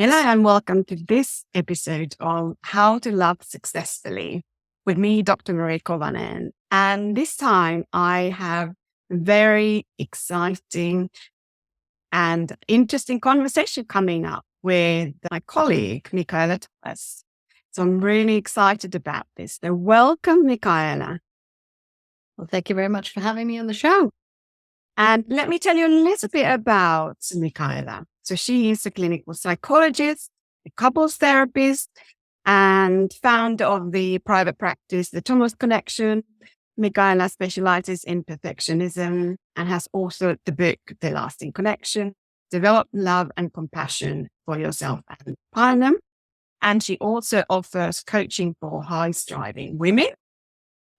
Hello and welcome to this episode of How to Love Successfully with me, Dr. Mari Kovanen. And this time I have a very exciting and interesting conversation coming up with my colleague, Michaela Thomas. So I'm really excited about this. So welcome, Michaela. Well, thank you very much for having me on the show. And let me tell you a little bit about Michaela. So she is a clinical psychologist, a couples therapist, and founder of the private practice, the Thomas Connection. Michaela specialises in perfectionism and has authored the book, The Lasting Connection, Develop Love and Compassion for Yourself and Partner. And she also offers coaching for high-striving women.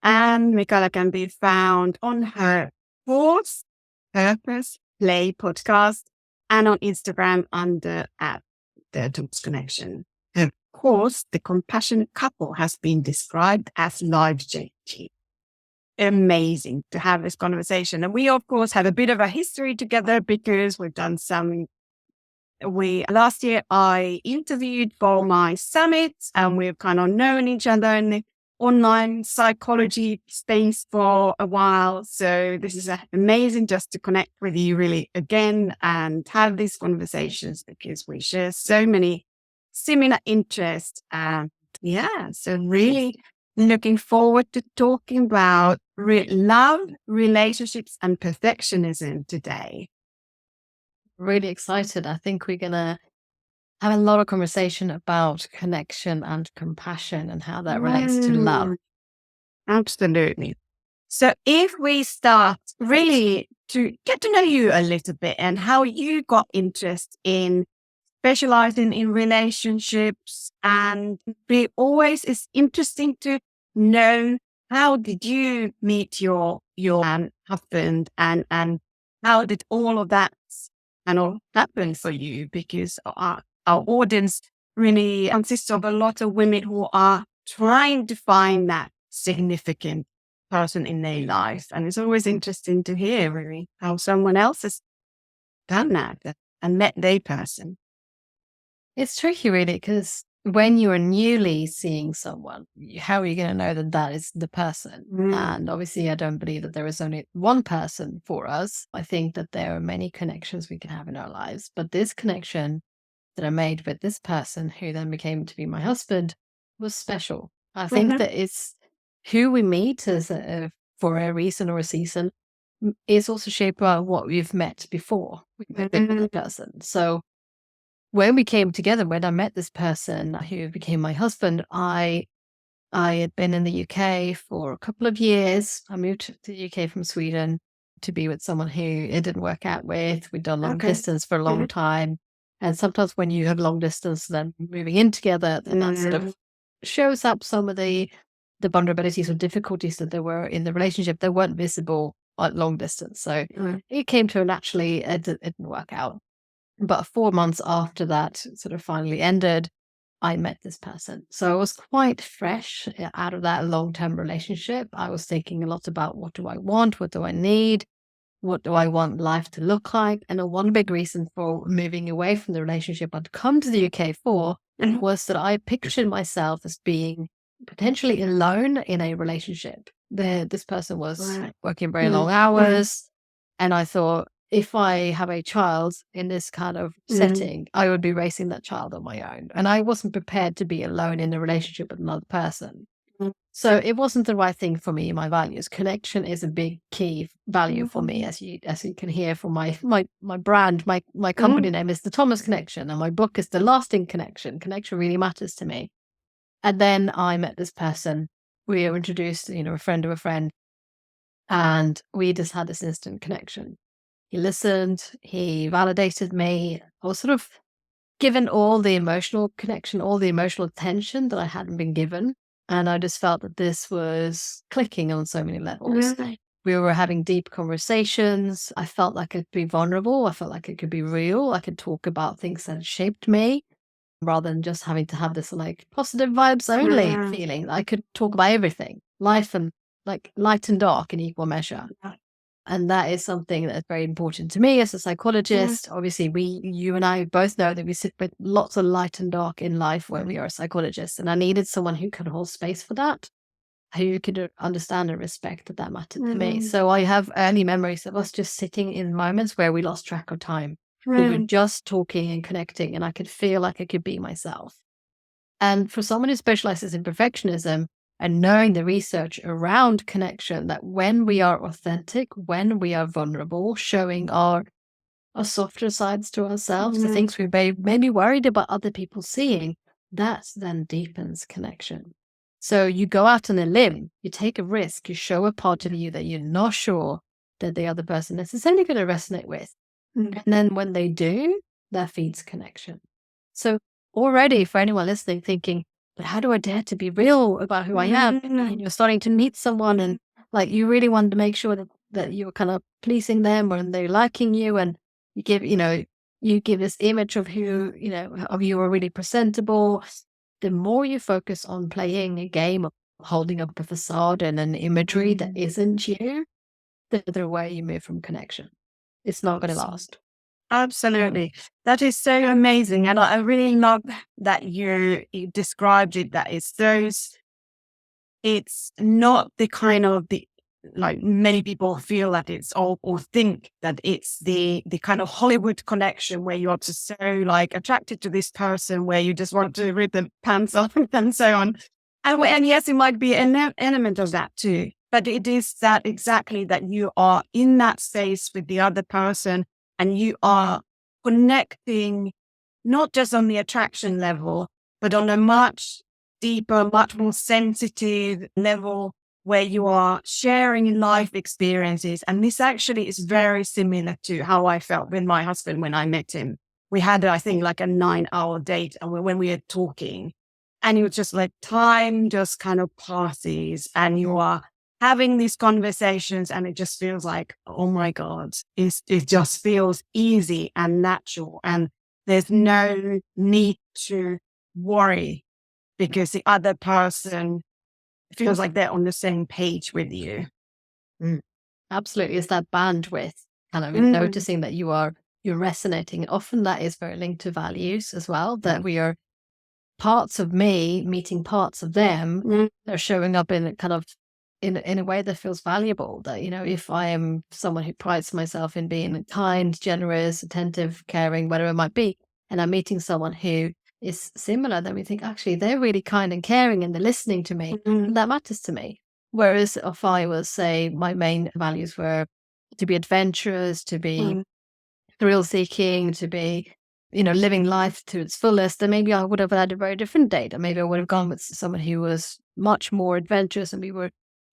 And Michaela can be found on her course, Purpose Play podcast, and on Instagram under at the Thomas Connection. Of course, the compassionate couple has been described as life-changing. Amazing to have this conversation. And we, of course, have a bit of a history together because we've done last year I interviewed for my summit and we've kind of known each other in the online psychology space for a while. So this is amazing just to connect with you really again and have these conversations because we share so many similar interests. And so really looking forward to talking about love, relationships and perfectionism today. Really excited. I think we're going to have a lot of conversation about connection and compassion and how that relates to love. Absolutely. So if we start really to get to know you a little bit and how you got interest in specializing in relationships, and it always is interesting to know how did you meet your husband and how did all of that happen for you? Because our audience really consists of a lot of women who are trying to find that significant person in their life. And it's always interesting to hear really how someone else has done that and met their person. It's tricky really because when you're newly seeing someone, how are you going to know that that is the person? And obviously I don't believe that there is only one person for us. I think that there are many connections we can have in our lives, but this connection that I made with this person who then became to be my husband was special. I think that it's who we meet as for a reason or a season is also shaped by what we've met before we met the person. So when we came together, when I met this person who became my husband, I had been in the UK for a couple of years. I moved to the UK from Sweden to be with someone who it didn't work out with. We'd done long distance for a long time. And sometimes when you have long distance, then moving in together, then that sort of shows up some of the vulnerabilities or difficulties that there were in the relationship that weren't visible at long distance. So it came to naturally, it didn't work out. But 4 months after that sort of finally ended, I met this person. So I was quite fresh out of that long-term relationship. I was thinking a lot about what do I want? What do I need? What do I want life to look like? And one big reason for moving away from the relationship I'd come to the UK for was that I pictured myself as being potentially alone in a relationship. This person was working very long hours. And I thought, if I have a child in this kind of setting, I would be raising that child on my own. And I wasn't prepared to be alone in a relationship with another person. So it wasn't the right thing for me in my values. Connection is a big key value for me, as you can hear from my brand. My company name is the Thomas Connection, and my book is The Lasting Connection. Connection really matters to me. And then I met this person. We were introduced, a friend of a friend, and we just had this instant connection. He listened, he validated me. I was sort of given all the emotional connection, all the emotional attention that I hadn't been given. And I just felt that this was clicking on so many levels. We were having deep conversations. I felt like I could be vulnerable. I felt like it could be real. I could talk about things that shaped me rather than just having to have this like positive vibes only feeling. I could talk about everything, life and like light and dark in equal measure. And that is something that's very important to me as a psychologist. Obviously, you and I both know that we sit with lots of light and dark in life when we are psychologists. And I needed someone who could hold space for that, who could understand and respect that mattered to me. So I have early memories of us just sitting in moments where we lost track of time. We were just talking and connecting, and I could feel like I could be myself. And for someone who specializes in perfectionism and knowing the research around connection, that when we are authentic, when we are vulnerable, showing our softer sides to ourselves, the things we may be worried about other people seeing, that then deepens connection. So you go out on a limb, you take a risk, you show a part of you that you're not sure that the other person is necessarily going to resonate with. And then when they do, that feeds connection. So already for anyone listening thinking, but how do I dare to be real about who I am? And you're starting to meet someone and like you really want to make sure that you're kind of pleasing them or they're liking you, and you give this image of who, of you are really presentable. The more you focus on playing a game of holding up a facade and an imagery that isn't you, the further away you move from connection. It's not going to last. Absolutely. That is so amazing. And I really love that you described it, that it's not the kind of like many people feel that it's all, or think that it's the kind of Hollywood connection where you're just so like attracted to this person where you just want to rip the pants off and so on. And yes, it might be an element of that too, but it is that exactly that you are in that space with the other person and you are connecting not just on the attraction level, but on a much deeper, much more sensitive level where you are sharing life experiences. And this actually is very similar to how I felt with my husband when I met him. We had, I think, like a 9-hour date, and when we were talking, and it was just like time just kind of passes and you are having these conversations and it just feels like, oh my God, it just feels easy and natural. And there's no need to worry because the other person feels like they're on the same page with you. Absolutely. It's that bandwidth, kind of noticing that you're resonating. And often that is very linked to values as well, that we are parts of me meeting parts of them. They're showing up in kind of in a way that feels valuable. That, if I am someone who prides myself in being kind, generous, attentive, caring, whatever it might be, and I'm meeting someone who is similar, then we think, actually, they're really kind and caring and they're listening to me. And that matters to me. Whereas if I was, say, my main values were to be adventurous, to be thrill seeking, to be, living life to its fullest, then maybe I would have had a very different date. Or maybe I would have gone with someone who was much more adventurous and we were,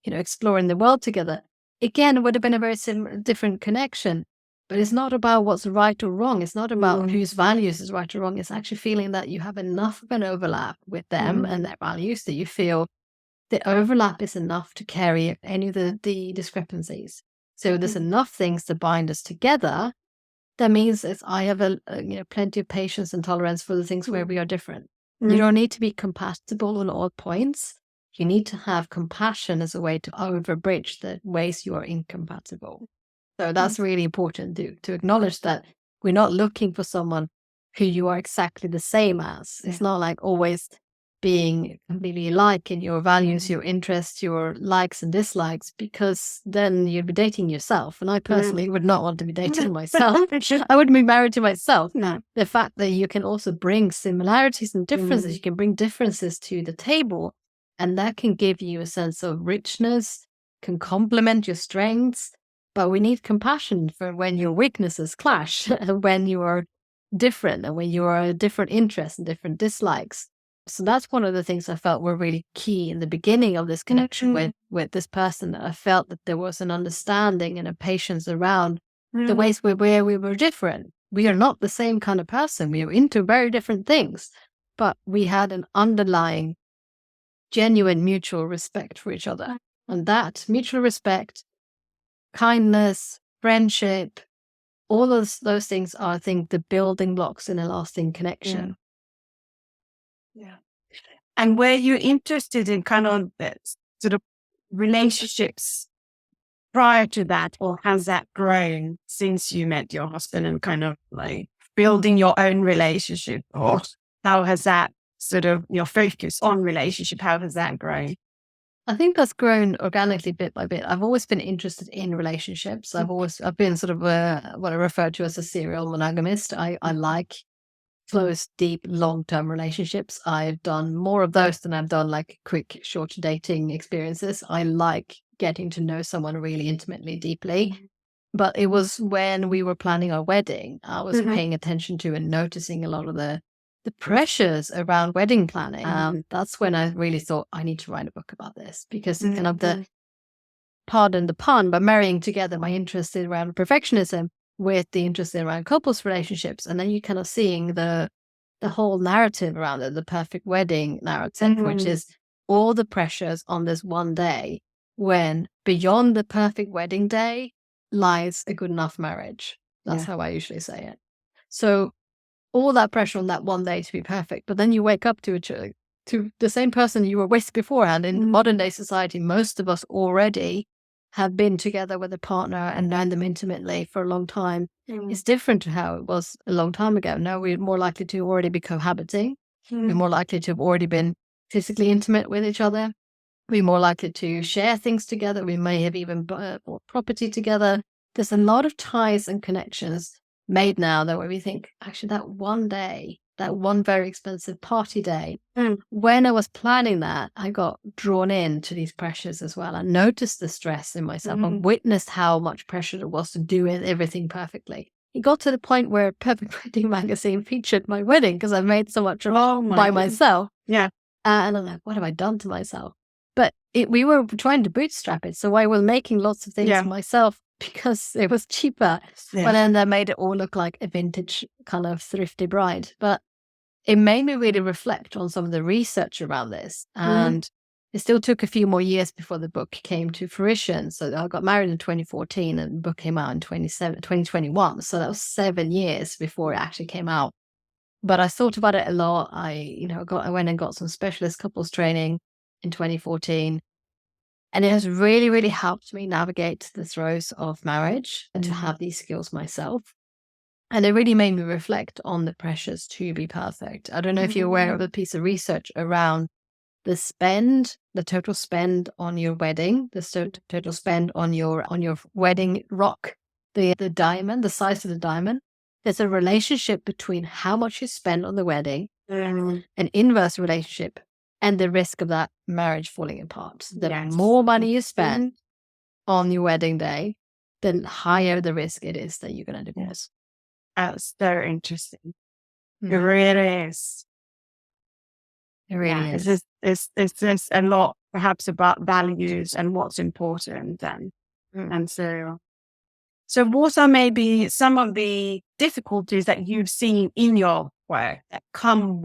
exploring the world together. Again, it would have been a very different connection. But it's not about what's right or wrong. It's not about whose values is right or wrong. It's actually feeling that you have enough of an overlap with them and their values that you feel the overlap is enough to carry any of the discrepancies. So there's enough things to bind us together. That means I have plenty of patience and tolerance for the things where we are different. You don't need to be compatible on all points. You need to have compassion as a way to overbridge the ways you are incompatible. So that's really important to acknowledge that we're not looking for someone who you are exactly the same as. It's not like always being completely alike in your values, your interests, your likes and dislikes, because then you'd be dating yourself. And I personally would not want to be dating myself. I wouldn't be married to myself. No. The fact that you can also bring similarities and differences, you can bring differences to the table, and that can give you a sense of richness, can complement your strengths. But we need compassion for when your weaknesses clash, when you are different and when you are different interests and different dislikes. So that's one of the things I felt were really key in the beginning of this connection with this person. I felt that there was an understanding and a patience around the ways where we were different. We are not the same kind of person. We are into very different things, but we had an underlying, genuine mutual respect for each other. And that mutual respect, kindness, friendship, all those things are, I think, the building blocks in a lasting connection. Yeah. And were you interested in kind of sort of relationships prior to that, or has that grown since you met your husband and kind of like building your own relationship? Or how has that sort of your focus on relationship, how has that grown? I think that's grown organically bit by bit. I've always been interested in relationships. I've been sort of what I refer to as a serial monogamist. I like close, deep, long-term relationships. I've done more of those than I've done like quick, short dating experiences. I like getting to know someone really intimately, deeply. But it was when we were planning our wedding, I was paying attention to and noticing a lot of the pressures around wedding planning. That's when I really thought I need to write a book about this, because kind of the, pardon the pun, but marrying together my interest around perfectionism with the interest around couples relationships, and then you kind of seeing the whole narrative around it, the perfect wedding narrative, which is all the pressures on this one day, when beyond the perfect wedding day lies a good enough marriage. That's how I usually say it. So all that pressure on that one day to be perfect, but then you wake up to to the same person you were with beforehand. In modern day society, most of us already have been together with a partner and known them intimately for a long time. It's different to how it was a long time ago. Now we're more likely to already be cohabiting. We're more likely to have already been physically intimate with each other. We're more likely to share things together. We may have even bought property together. There's a lot of ties and connections made now that where we think, actually, that one day, that one very expensive party day, when I was planning that, I got drawn into these pressures as well. I noticed the stress in myself. I witnessed how much pressure there was to do everything perfectly. It got to the point where Perfect Wedding magazine featured my wedding because I made so much by myself. Yeah. And I'm like, what have I done to myself? But we were trying to bootstrap it. So I was making lots of things myself because it was cheaper. But then that made it all look like a vintage kind of thrifty bride. But it made me really reflect on some of the research around this. And it still took a few more years before the book came to fruition. So I got married in 2014 and the book came out in 2021. So that was 7 years before it actually came out. But I thought about it a lot. I went and got some specialist couples training in 2014. And it has really, really helped me navigate the throes of marriage and to have these skills myself. And it really made me reflect on the pressures to be perfect. I don't know if you're aware of a piece of research around the total spend on your wedding, the total spend on your wedding rock, the diamond, the size of the diamond. There's a relationship between how much you spend on the wedding, an inverse relationship, and the risk of that marriage falling apart. The more money you spend on your wedding day, the higher the risk it is that you're going to divorce. That's very interesting. It really is. It really is. It's just a lot perhaps about values and what's important then. And so what are maybe some of the difficulties that you've seen in your work that come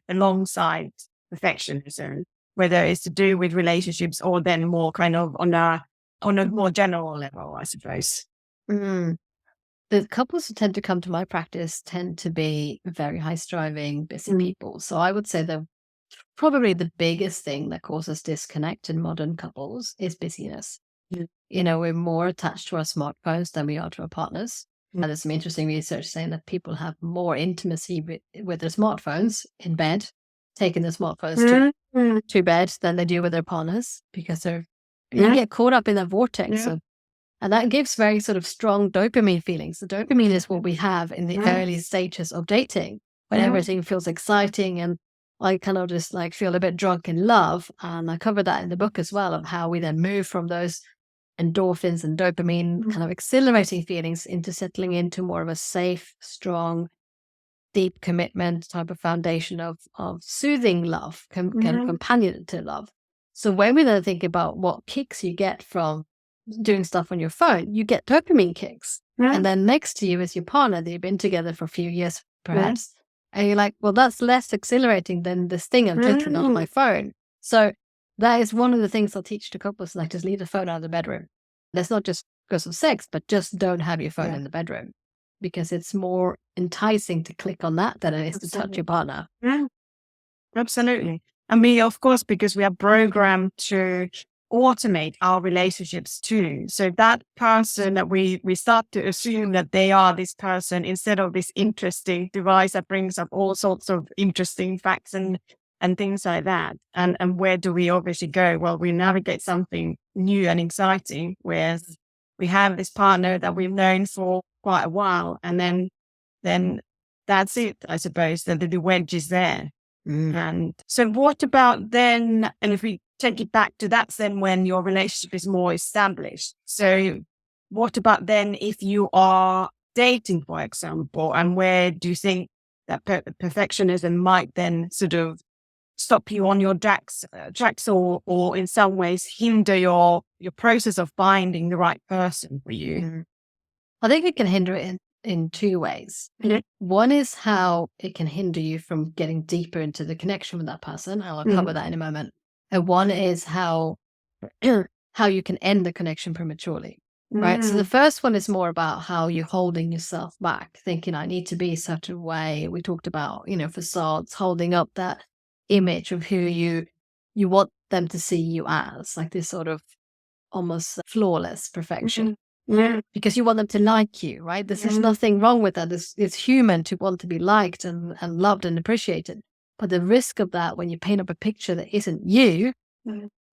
alongside perfectionism, whether it's to do with relationships or then more kind of on a more general level, I suppose? The couples who tend to come to my practice tend to be very high striving, busy people. So I would say that probably the biggest thing that causes disconnect in modern couples is busyness. We're more attached to our smartphones than we are to our partners. And there's some interesting research saying that people have more intimacy with their smartphones in bed, taking their smartphones to bed than they do with their partners, because you get caught up in that vortex. And that gives very sort of strong dopamine feelings. The dopamine is what we have in the early stages of dating, when everything feels exciting, and I kind of just like feel a bit drunk in love. And I cover that in the book as well, of how we then move from those endorphins and dopamine kind of exhilarating feelings into settling into more of a safe, strong, deep commitment type of foundation of soothing love, kind of companionative love. So when we then think about what kicks you get from doing stuff on your phone, you get dopamine kicks. And then next to you is your partner that you've been together for a few years, perhaps. And you're like, well, that's less exhilarating than this thing I'm taking off my phone. So that is one of the things I'll teach to couples, like just leave the phone out of the bedroom. That's not just because of sex, but just don't have your phone in the bedroom, because it's more enticing to click on that than it is to touch your partner. Yeah, absolutely. I mean, of course, because we are programmed to automate our relationships too. So that person that we start to assume that they are this person instead of this interesting device that brings up all sorts of interesting facts and things like that. And where do we obviously go? Well, we navigate something new and exciting, whereas we have this partner that we've known for quite a while, and then that's it, I suppose. That the wedge is there. And so what about then, and if we take it back to that's then when your relationship is more established. So what about then if you are dating, for example, and where do you think that perfectionism might then sort of stop you on your tracks or in some ways hinder your process of finding the right person for you? I think it can hinder it in two ways. One is how it can hinder you from getting deeper into the connection with that person. I'll cover that in a moment. And one is how you can end the connection prematurely. Right. So the first one is more about how you're holding yourself back, thinking I need to be such a way. We talked about, facades, holding up that image of who you want them to see you as, like this sort of almost flawless perfection. Because you want them to like you, right? There's nothing wrong with that. It's human to want to be liked and loved and appreciated. But the risk of that when you paint up a picture that isn't you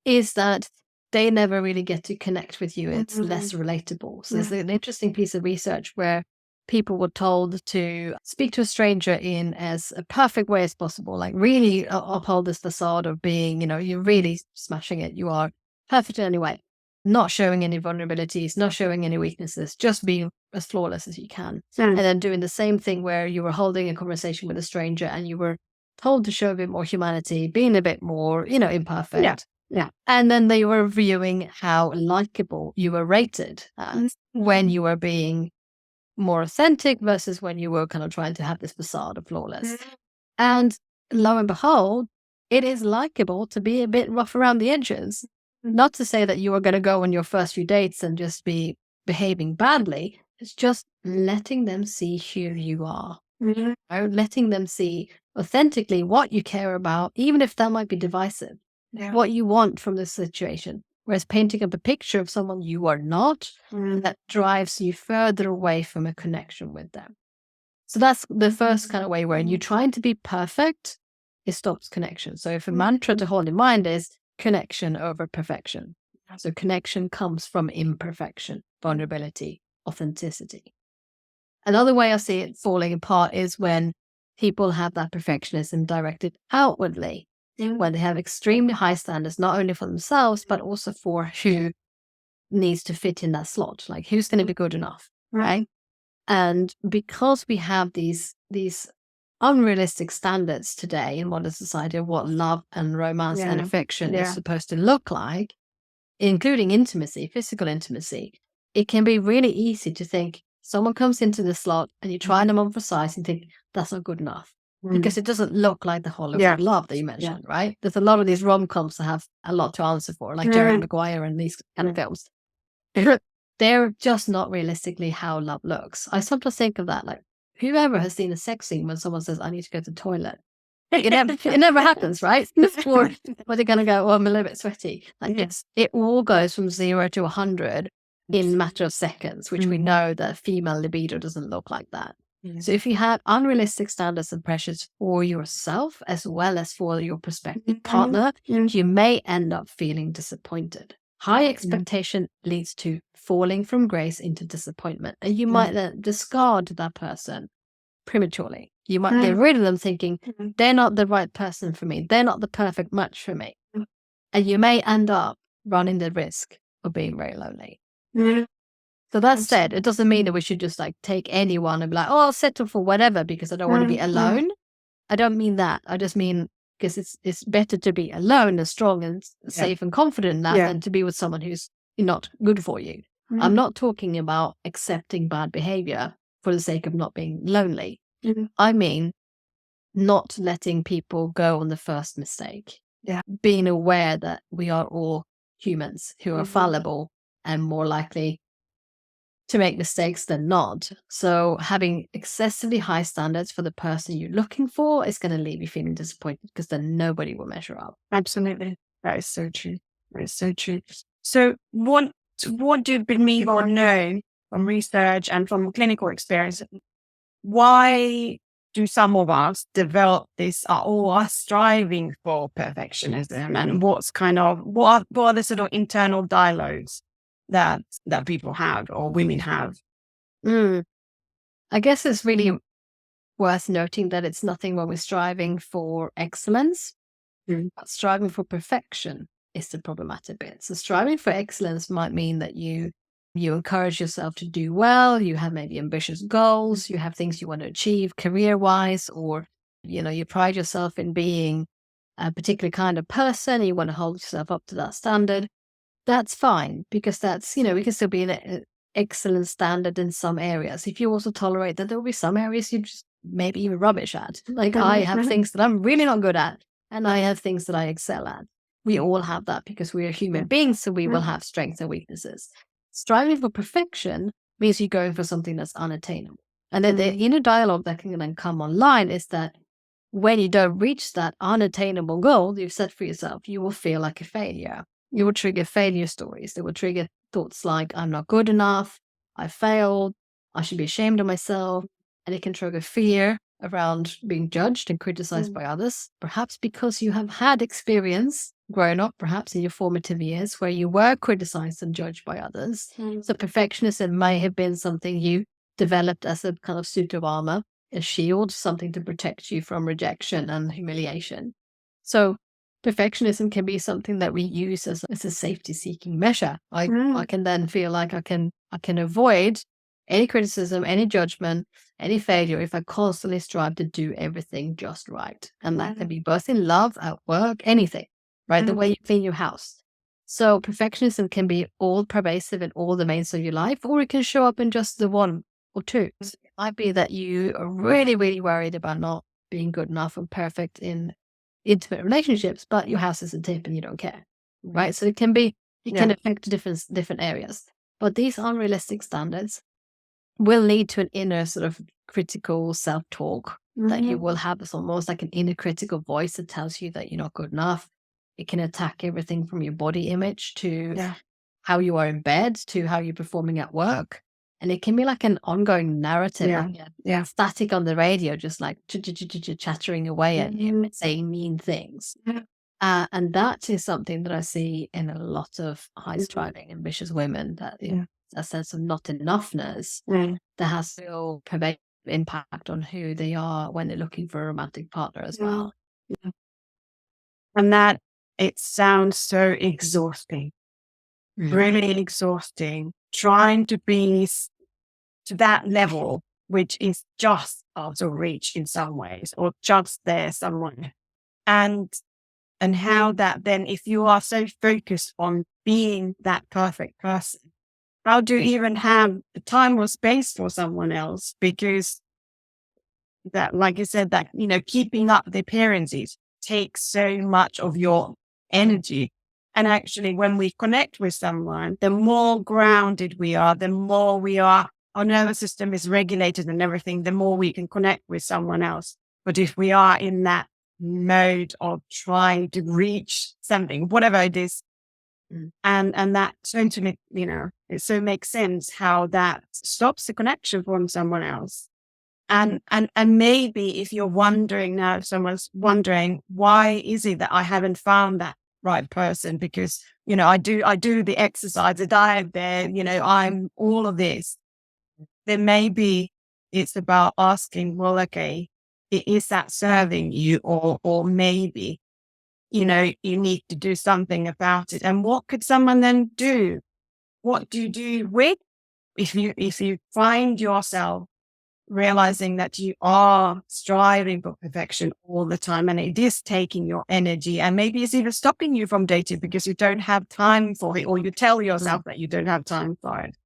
is that they never really get to connect with you. It's less relatable. So there's an interesting piece of research where people were told to speak to a stranger in as a perfect way as possible, like really uphold this facade of being, you're really smashing it. You are perfect in any way. Not showing any vulnerabilities, not showing any weaknesses, just being as flawless as you can. And then doing the same thing where you were holding a conversation with a stranger and you were told to show a bit more humanity, being a bit more, imperfect. Yeah. And then they were viewing how likable you were rated as when you were being more authentic versus when you were kind of trying to have this facade of flawless. And lo and behold, it is likable to be a bit rough around the edges. Not to say that you are going to go on your first few dates and just be behaving badly. It's just letting them see who you are. Or letting them see authentically what you care about, even if that might be divisive. What you want from this situation. Whereas painting up a picture of someone you are not, that drives you further away from a connection with them. So that's the first kind of way where you're trying to be perfect, it stops connection. So if a mantra to hold in mind is connection over perfection. So connection comes from imperfection, vulnerability, authenticity. Another way I see it falling apart is when people have that perfectionism directed outwardly, when they have extremely high standards, not only for themselves, but also for who needs to fit in that slot, like who's going to be good enough, right? And because we have these unrealistic standards today in modern society of what love and romance and affection is supposed to look like, including intimacy, physical intimacy, it can be really easy to think someone comes into the slot and you try them on for size and think that's not good enough. Because it doesn't look like the Hollywood love that you mentioned, right? There's a lot of these rom-coms that have a lot to answer for, like Jerry Maguire and these kind of films. They're just not realistically how love looks. I sometimes think of that, like, whoever has seen a sex scene when someone says, I need to go to the toilet? It never happens, right? Before, where they're going to go, I'm a little bit sweaty. Like, it all goes from 0 to 100 in a matter of seconds, which we know that female libido doesn't look like that. So if you have unrealistic standards and pressures for yourself as well as for your prospective partner, you may end up feeling disappointed. High expectation leads to falling from grace into disappointment. And you might then discard that person prematurely. You might get rid of them thinking, they're not the right person for me. They're not the perfect match for me. And you may end up running the risk of being very lonely. So that said, it doesn't mean that we should just like take anyone and be like, oh, I'll settle for whatever because I don't want to be alone. I don't mean that. I just mean because it's better to be alone and strong and safe and confident in that than to be with someone who's not good for you. I'm not talking about accepting bad behavior for the sake of not being lonely. I mean, not letting people go on the first mistake. Being aware that we are all humans who are fallible and more likely to make mistakes than not. So having excessively high standards for the person you're looking for is going to leave you feeling disappointed because then nobody will measure up. Absolutely. That is so true. It's so true. So what do you believe or know from research and from clinical experience? Why do some of us develop this, are striving for perfectionism, and what are the sort of internal dialogues that people have or women have? Mm. I guess it's really worth noting that it's nothing when we're striving for excellence, but striving for perfection is the problematic bit. So striving for excellence might mean that you encourage yourself to do well, you have maybe ambitious goals, you have things you want to achieve career-wise, or you pride yourself in being a particular kind of person, and you want to hold yourself up to that standard. That's fine, because that's, we can still be an excellent standard in some areas. If you also tolerate that there will be some areas you just maybe even rubbish at. Like I have things that I'm really not good at, and I have things that I excel at. We all have that because we are human beings, so we will have strengths and weaknesses. Striving for perfection means you're going for something that's unattainable. And then the inner dialogue that can then come online is that when you don't reach that unattainable goal you've set for yourself, you will feel like a failure. You will trigger failure stories. They will trigger thoughts like, I'm not good enough, I failed, I should be ashamed of myself. And it can trigger fear around being judged and criticized by others, perhaps because you have had experience growing up, perhaps in your formative years, where you were criticized and judged by others. So perfectionism may have been something you developed as a kind of suit of armor, a shield, something to protect you from rejection and humiliation. So perfectionism can be something that we use as a safety-seeking measure. I can then feel like I can avoid any criticism, any judgment, any failure if I constantly strive to do everything just right. And that can be both in love, at work, anything, right? The way you clean your house. So perfectionism can be all pervasive in all domains of your life, or it can show up in just the one or two. So it might be that you are really, really worried about not being good enough and perfect in intimate relationships, but your house is a tip and you don't care, right? So it can affect different areas. But these unrealistic standards will lead to an inner sort of critical self-talk that you will have. It's almost like an inner critical voice that tells you that you're not good enough. It can attack everything from your body image to how you are in bed to how you're performing at work. And it can be like an ongoing narrative, static on the radio, just like chattering away at you, saying mean things. And that is something that I see in a lot of high-striving, ambitious women, that a sense of not enoughness that has still pervasive impact on who they are when they're looking for a romantic partner as well. And that, it sounds so exhausting, really exhausting, trying to be to that level, which is just out of reach in some ways, or just there somewhere. And how that then, if you are so focused on being that perfect person, how do you even have the time or space for someone else? Because that, like you said, that, keeping up the appearances takes so much of your energy. And actually, when we connect with someone, the more grounded we are, the more our nervous system is regulated and everything, the more we can connect with someone else. But if we are in that mode of trying to reach something, whatever it is, and that totally, it so makes sense how that stops the connection from someone else. And maybe if you're wondering now, if someone's wondering, why is it that I haven't found that right person? Because, I do the exercise, the diet there, I'm all of this. Then maybe it's about asking, well, okay, is that serving you? Or maybe, you need to do something about it. And what could someone then do? What do you do if you find yourself realizing that you are striving for perfection all the time, and it is taking your energy, and maybe it's even stopping you from dating because you don't have time for it, or you tell yourself that you don't have time for it?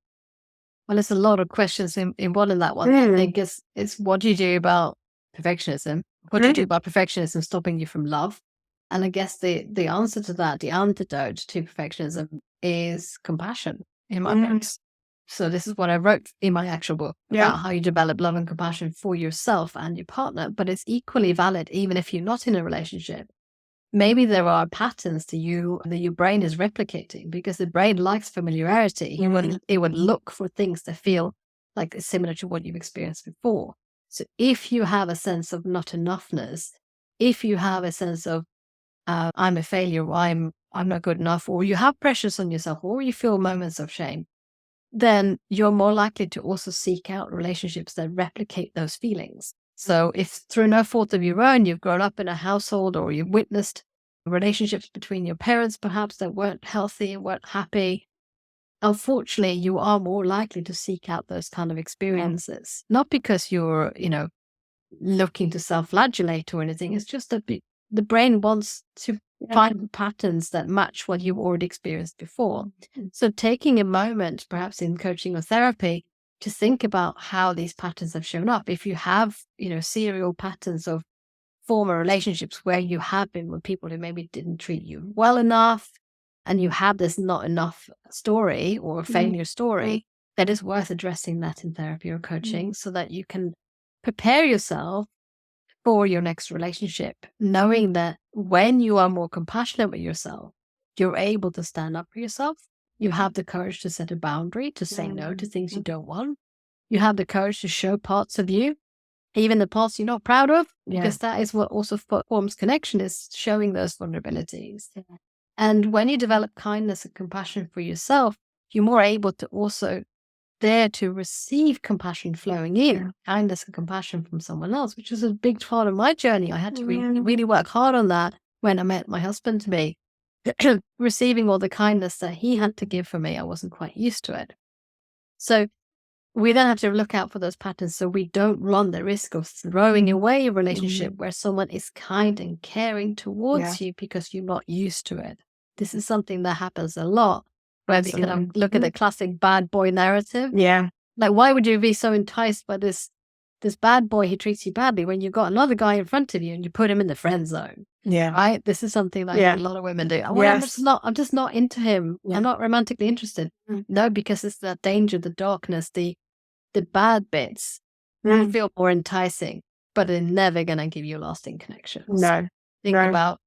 Well, there's a lot of questions involved in that one. I think it's what do you do about perfectionism? What do you do about perfectionism stopping you from love? And I guess the answer to that, the antidote to perfectionism, is compassion in my book. So this is what I wrote in my actual book about how you develop love and compassion for yourself and your partner. But it's equally valid even if you're not in a relationship. maybe there are patterns that your brain is replicating, because the brain likes familiarity. It would look for things that feel like it's similar to what you've experienced before. So if you have a sense of not enoughness, if you have a sense of I'm a failure, or I'm not good enough, or you have pressures on yourself, or you feel moments of shame, then you're more likely to also seek out relationships that replicate those feelings. So if through no fault of your own, you've grown up in a household, or you've witnessed relationships between your parents perhaps that weren't healthy and weren't happy, unfortunately, you are more likely to seek out those kind of experiences. Not because you're, looking to self-flagellate or anything. It's just that the brain wants to find patterns that match what you've already experienced before. So taking a moment, perhaps in coaching or therapy, to think about how these patterns have shown up. If you have, serial patterns of former relationships where you have been with people who maybe didn't treat you well enough, and you have this not enough story or failure story, that is worth addressing that in therapy or coaching, so that you can prepare yourself for your next relationship, knowing that when you are more compassionate with yourself, you're able to stand up for yourself. You have the courage to set a boundary, to say no to things you don't want. You have the courage to show parts of you, even the parts you're not proud of, because that is what also forms connection, is showing those vulnerabilities. And when you develop kindness and compassion for yourself, you're more able to also dare to receive compassion flowing in, kindness and compassion from someone else, which was a big part of my journey. I had to really work hard on that when I met my husband to be. Receiving all the kindness that he had to give for me, I wasn't quite used to it. So we then have to look out for those patterns, so we don't run the risk of throwing away a relationship where someone is kind and caring towards you because you're not used to it. This is something that happens a lot, where we can look at the classic bad boy narrative. Like, why would you be so enticed by this bad boy who treats you badly when you've got another guy in front of you and you put him in the friend zone? Right? This is something like a lot of women do. I'm just not into him. I'm not romantically interested. No, because it's that danger, the darkness, the bad bits feel more enticing, but they're never going to give you lasting connections. Think about,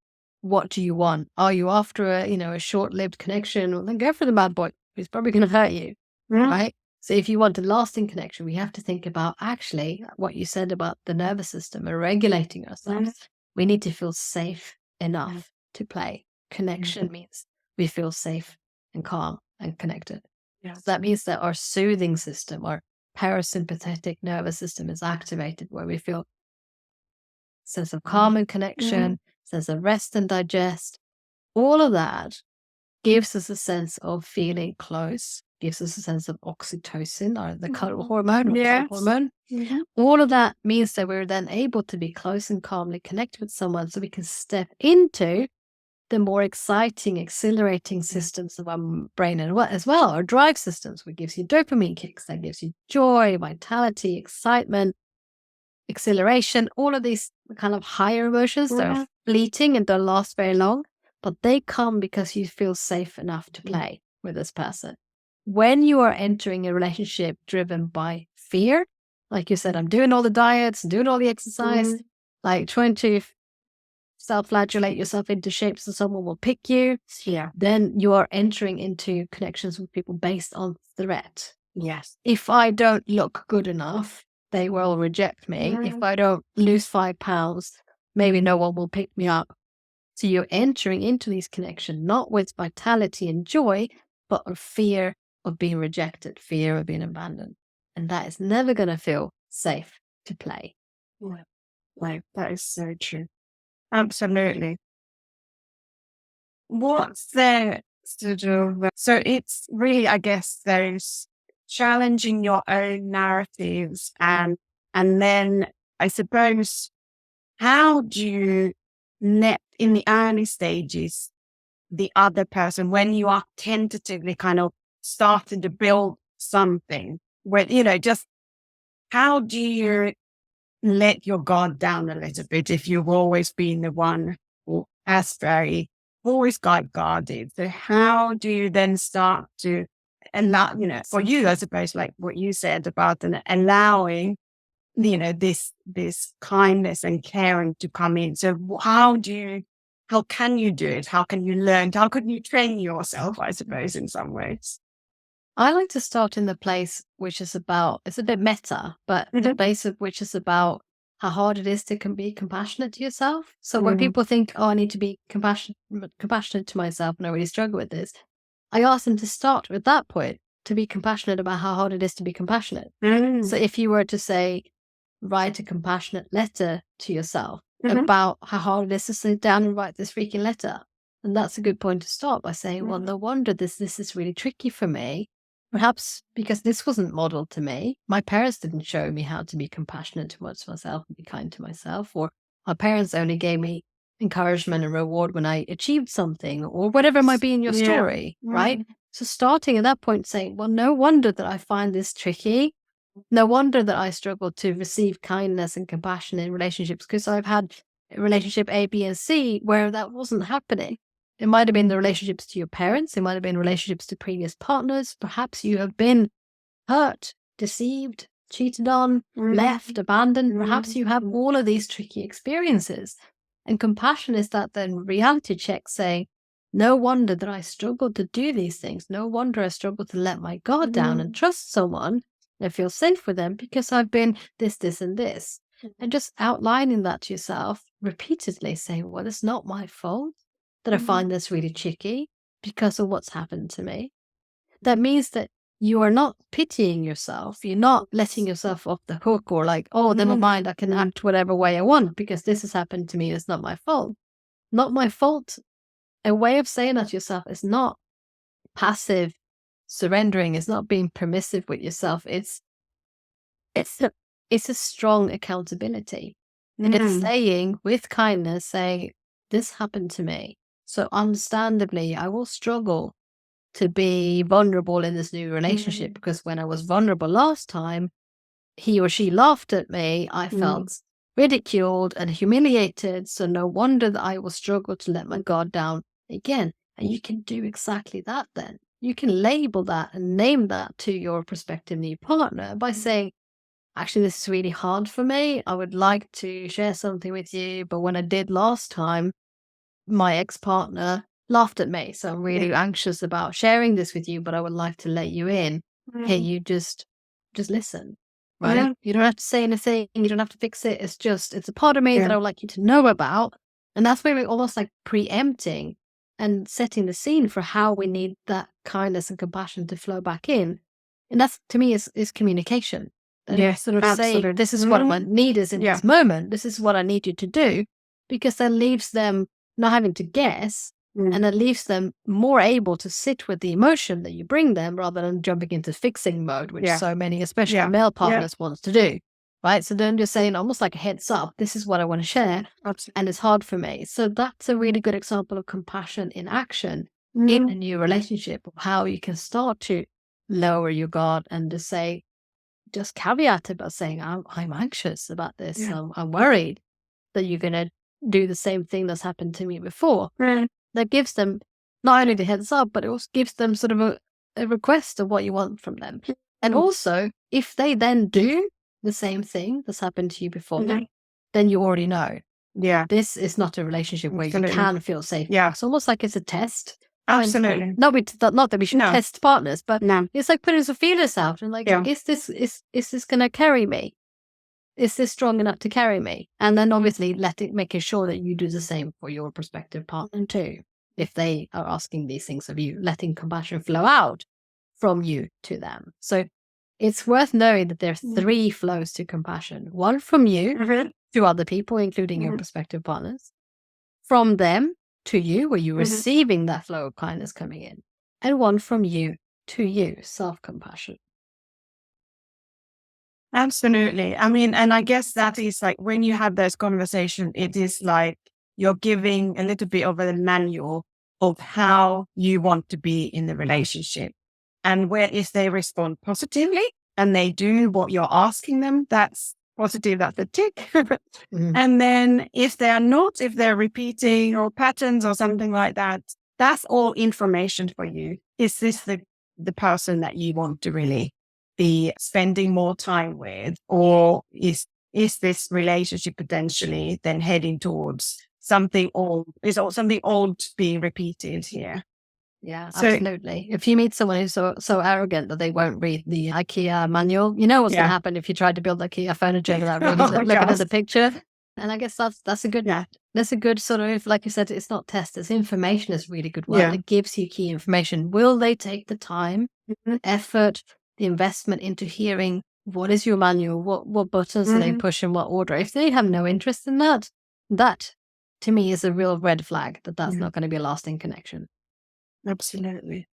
what do you want? Are you after a short-lived connection? Well, then go for the bad boy. He's probably going to hurt you, right? So if you want a lasting connection, we have to think about actually what you said about the nervous system and regulating ourselves. We need to feel safe enough to play. Connection means we feel safe and calm and connected. So that means that our soothing system, our parasympathetic nervous system, is activated, where we feel sense of calm and connection, sense of rest and digest. All of that gives us a sense of feeling close, gives us a sense of oxytocin, or the cuddle hormone, or love hormone. All of that means that we're then able to be close and calmly connected with someone, so we can step into the more exciting, exhilarating systems of our brain as well, our drive systems, which gives you dopamine kicks, that gives you joy, vitality, excitement, exhilaration, all of these kind of higher emotions. They're fleeting and don't last very long, but they come because you feel safe enough to play with this person. When you are entering a relationship driven by fear, like you said, I'm doing all the diets, doing all the exercise, like trying to self-flagellate yourself into shape so someone will pick you, then you are entering into connections with people based on threat. If I don't look good enough, they will reject me. If I don't lose 5 pounds, maybe no one will pick me up. So you're entering into these connections not with vitality and joy, but of fear of being rejected, fear of being abandoned. And that is never going to feel safe to play. That is so true. Absolutely. What's there to do? So it's really, I guess, there's challenging your own narratives, and then I suppose, how do you let in the early stages the other person, when you are tentatively kind of starting to build something, where just how do you let your guard down a little bit if you've always been the one who has always got guarded? So how do you then start to allow, for you, I suppose, like what you said about allowing, this kindness and caring to come in? So how do you how can you do it? How can you learn? How can you train yourself, I suppose, in some ways? I like to start in the place which is about, it's a bit meta, but the place of which is about how hard it is to be compassionate to yourself. So when people think, oh, I need to be compassionate to myself and I really struggle with this, I ask them to start with that point, to be compassionate about how hard it is to be compassionate. So if you were to say, write a compassionate letter to yourself about how hard it is to sit down and write this freaking letter. And that's a good point to start by saying, well, no wonder this is really tricky for me. Perhaps because this wasn't modeled to me. My parents didn't show me how to be compassionate towards myself and be kind to myself. Or my parents only gave me encouragement and reward when I achieved something, or whatever might be in your story, right? So starting at that point saying, well, no wonder that I find this tricky. No wonder that I struggle to receive kindness and compassion in relationships, because I've had relationship A, B, and C where that wasn't happening. It might have been the relationships to your parents. It might have been relationships to previous partners. Perhaps you have been hurt, deceived, cheated on, left, abandoned. Perhaps you have all of these tricky experiences. And compassion is that then reality check saying, no wonder that I struggle to do these things. No wonder I struggle to let my guard down and trust someone and feel safe with them, because I've been this, this, and this. And just outlining that to yourself repeatedly, saying, well, it's not my fault that I find this really tricky because of what's happened to me. That means that you are not pitying yourself. You're not letting yourself off the hook, or like, oh, never mind, I can act whatever way I want because this has happened to me. It's not my fault. Not my fault. A way of saying that to yourself is not passive surrendering. It's not being permissive with yourself. It's a strong accountability. And it's saying with kindness, saying, this happened to me. So understandably, I will struggle to be vulnerable in this new relationship, because when I was vulnerable last time, he or she laughed at me. I felt ridiculed and humiliated. So no wonder that I will struggle to let my guard down again. And you can do exactly that then. You can label that and name that to your prospective new partner by saying, actually, this is really hard for me. I would like to share something with you, but when I did last time, my ex-partner laughed at me. So I'm really anxious about sharing this with you, but I would like to let you in. Hey, you just listen, right? You don't have to say anything. You don't have to fix it. It's a part of me that I would like you to know about. And that's where we're almost like preempting and setting the scene for how we need that kindness and compassion to flow back in. And that's, to me, is communication. That sort of saying, this is what my need is in this moment. This is what I need you to do, because that leaves them not having to guess, and it leaves them more able to sit with the emotion that you bring them, rather than jumping into fixing mode, which so many, especially male partners, wants to do. Right? So then you're saying almost like a heads up, this is what I want to share, and it's hard for me. So that's a really good example of compassion in action in a new relationship, of how you can start to lower your guard and to say, just caveat it by saying, I'm anxious about this. I'm worried that you're going to do the same thing that's happened to me before. That gives them not only the heads up, but it also gives them sort of a request of what you want from them. And also, if they then do the same thing that's happened to you before, then you already know. This is not a relationship where you can feel safe. It's almost like it's a test. Absolutely. Not that we should test partners, but it's like putting some feelers out and like, is this going to carry me? Is this strong enough to carry me? And then obviously making sure that you do the same for your prospective partner too. If they are asking these things of you, letting compassion flow out from you to them. So it's worth knowing that there's 3 flows to compassion. One from you to other people, including your prospective partners. From them to you, where you're receiving that flow of kindness coming in. And one from you to you, self-compassion. Absolutely. I mean, and I guess that is like, when you have those conversations, it is like you're giving a little bit of a manual of how you want to be in the relationship. And where if they respond positively and they do what you're asking them, that's positive, that's a tick. And then if they are not, if they're repeating or patterns or something like that, that's all information for you. Is this the person that you want to really be spending more time with, or is this relationship potentially then heading towards something old. Is something old being repeated here? Yeah, So absolutely. If you meet someone who's so arrogant that they won't read the IKEA manual, you know what's going to happen if you try to build IKEA furniture without reading Oh my looking at gosh. the picture. And I guess that's a good sort of, like you said, it's not test, it's information is really good word. It gives you key information. Will they take the time, effort, the investment into hearing what is your manual, what buttons do they push in what order? If they have no interest in that, that to me is a real red flag that's not going to be a lasting connection. Absolutely.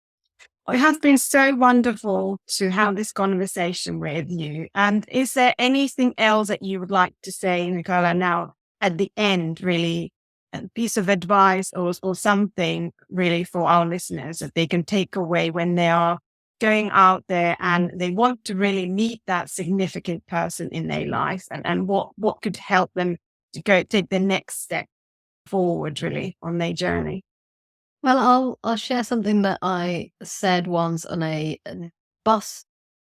It has been so wonderful to have this conversation with you. And is there anything else that you would like to say, Michaela, now at the end, really, a piece of advice or something really for our listeners that they can take away when they are going out there and they want to really meet that significant person in their life, and what could help them to take the next step forward really on their journey? Well, I'll share something that I said once on a bus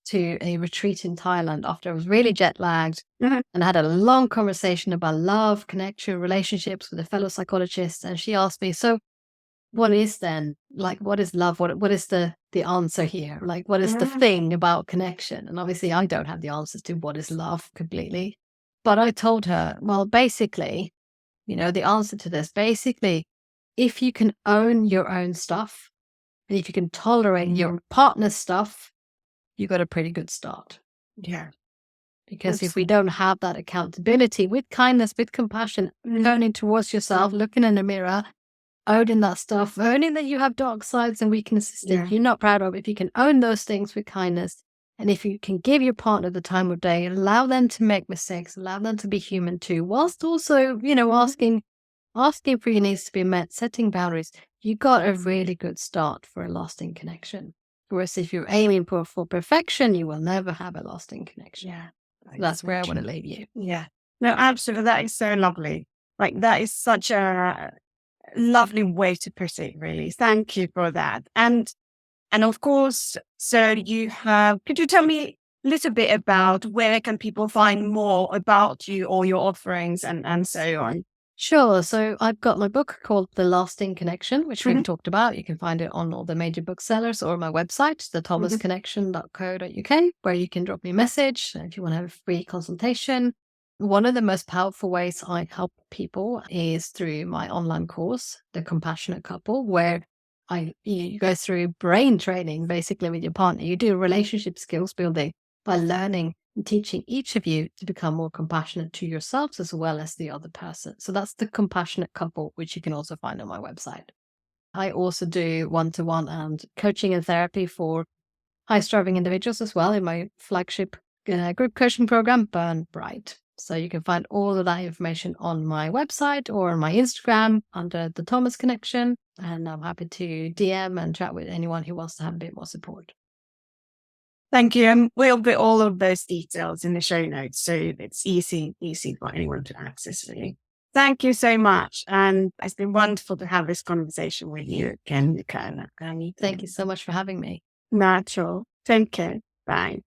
to a retreat in Thailand after I was really jet lagged and I had a long conversation about love, connection, relationships with a fellow psychologist. And she asked me, so what is then, like, what is love? What is the answer here? Like, what is the thing about connection? And obviously I don't have the answers to what is love completely. But I told her, well, basically, the answer to this, basically, if you can own your own stuff and if you can tolerate your partner's stuff, you got a pretty good start. Yeah. Because if we don't have that accountability with kindness, with compassion, turning towards yourself, looking in the mirror, owning that stuff, owning that you have dark sides and weaknesses that you're not proud of, if you can own those things with kindness, and if you can give your partner the time of day, allow them to make mistakes, allow them to be human too, whilst also, asking for your needs to be met, setting boundaries, you got a really good start for a lasting connection. Whereas if you're aiming for perfection, you will never have a lasting connection. Yeah. So that's where I want to leave you. Yeah. No, absolutely. That is so lovely. Like, that is such a lovely way to put it, really. Thank you for that. And of course, so could you tell me a little bit about where can people find more about you or your offerings and so on? Sure. So I've got my book called The Lasting Connection, which we've talked about. You can find it on all the major booksellers or my website, thethomasconnection.co.uk, where you can drop me a message if you want to have a free consultation. One of the most powerful ways I help people is through my online course, The Compassionate Couple, where you go through brain training basically with your partner. You do relationship skills building by learning and teaching each of you to become more compassionate to yourselves as well as the other person. So that's The Compassionate Couple, which you can also find on my website. I also do one-to-one and coaching and therapy for high-striving individuals as well in my flagship group coaching program, Burn Bright. So you can find all of that information on my website or on my Instagram under The Thomas Connection. And I'm happy to DM and chat with anyone who wants to have a bit more support. Thank you. And we'll put all of those details in the show notes so it's easy for anyone to access, really. Thank you so much. And it's been wonderful to have this conversation with you again, Michaela. Thank you so much for having me. Natural. Take care. Bye.